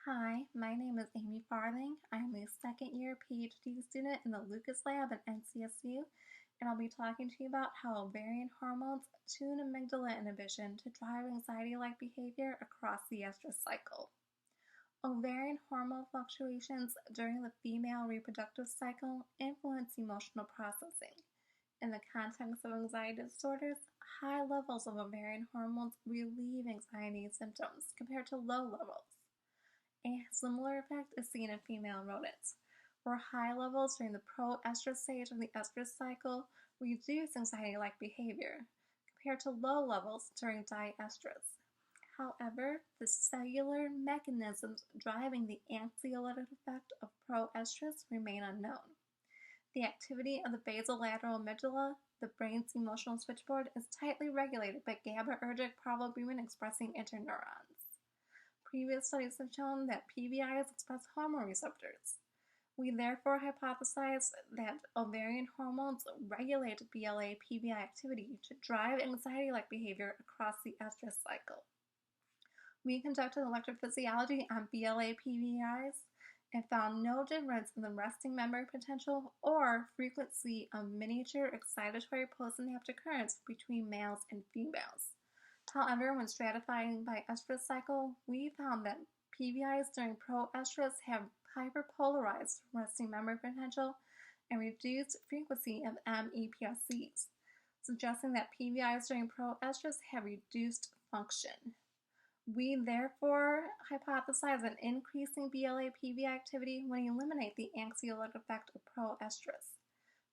Hi, my name is Amy Farthing. I am a second year PhD student in the Lucas Lab at NCSU, and I'll be talking to you about how ovarian hormones tune amygdala inhibition to drive anxiety-like behavior across the estrous cycle. Ovarian hormone fluctuations during the female reproductive cycle influence emotional processing. In the context of anxiety disorders, high levels of ovarian hormones relieve anxiety symptoms compared to low levels. A similar effect is seen in female rodents, where high levels during the proestrous stage of the estrous cycle reduce anxiety-like behavior, compared to low levels during diestrus. However, the cellular mechanisms driving the anxiolytic effect of proestrus remain unknown. The activity of the basolateral amygdala, the brain's emotional switchboard, is tightly regulated by GABAergic probobulin expressing interneurons. Previous studies have shown that PVIs express hormone receptors. We therefore hypothesize that ovarian hormones regulate BLA PVI activity to drive anxiety-like behavior across the estrous cycle. We conducted electrophysiology on BLA PVIs and found no difference in the resting memory potential or frequency of miniature excitatory postsynaptic currents between males and females. However, when stratifying by estrous cycle, we found that PVIs during proestrus have hyperpolarized resting memory potential and reduced frequency of MEPSCs, suggesting that PVIs during proestrus have reduced function. We therefore hypothesize an increasing BLA PVI activity when you eliminate the anxiolytic effect of proestrus.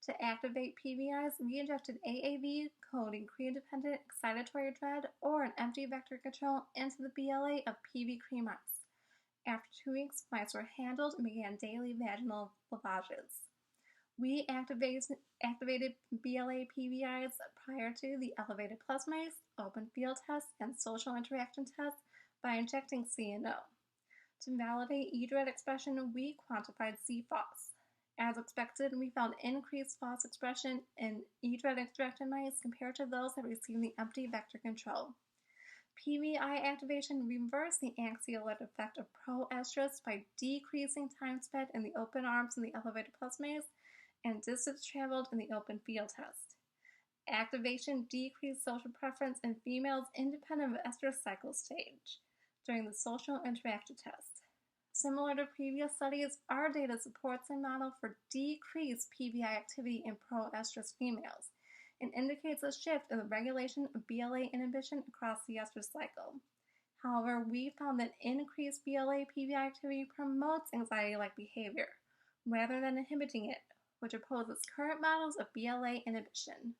To activate PVIs, we injected AAV coding cream-dependent excitatory dread or an empty vector control into the BLA of PV-cree mice. After 2 weeks, mice were handled and began daily vaginal lavages. We activated BLA PVIs prior to the elevated plus mice, open field test, and social interaction test by injecting CNO. To validate eDRED expression, we quantified CFOS. As expected, we found increased FOS expression in eDRED-extracted mice compared to those that received the empty vector control. PVI activation reversed the anxiolytic effect of proestrus by decreasing time spent in the open arms in the elevated plus mice and distance traveled in the open field test. Activation decreased social preference in females independent of estrous cycle stage during the social interaction test. Similar to previous studies, our data supports a model for decreased PVI activity in proestrus females and indicates a shift in the regulation of BLA inhibition across the estrous cycle. However, we found that increased BLA PVI activity promotes anxiety-like behavior rather than inhibiting it, which opposes current models of BLA inhibition.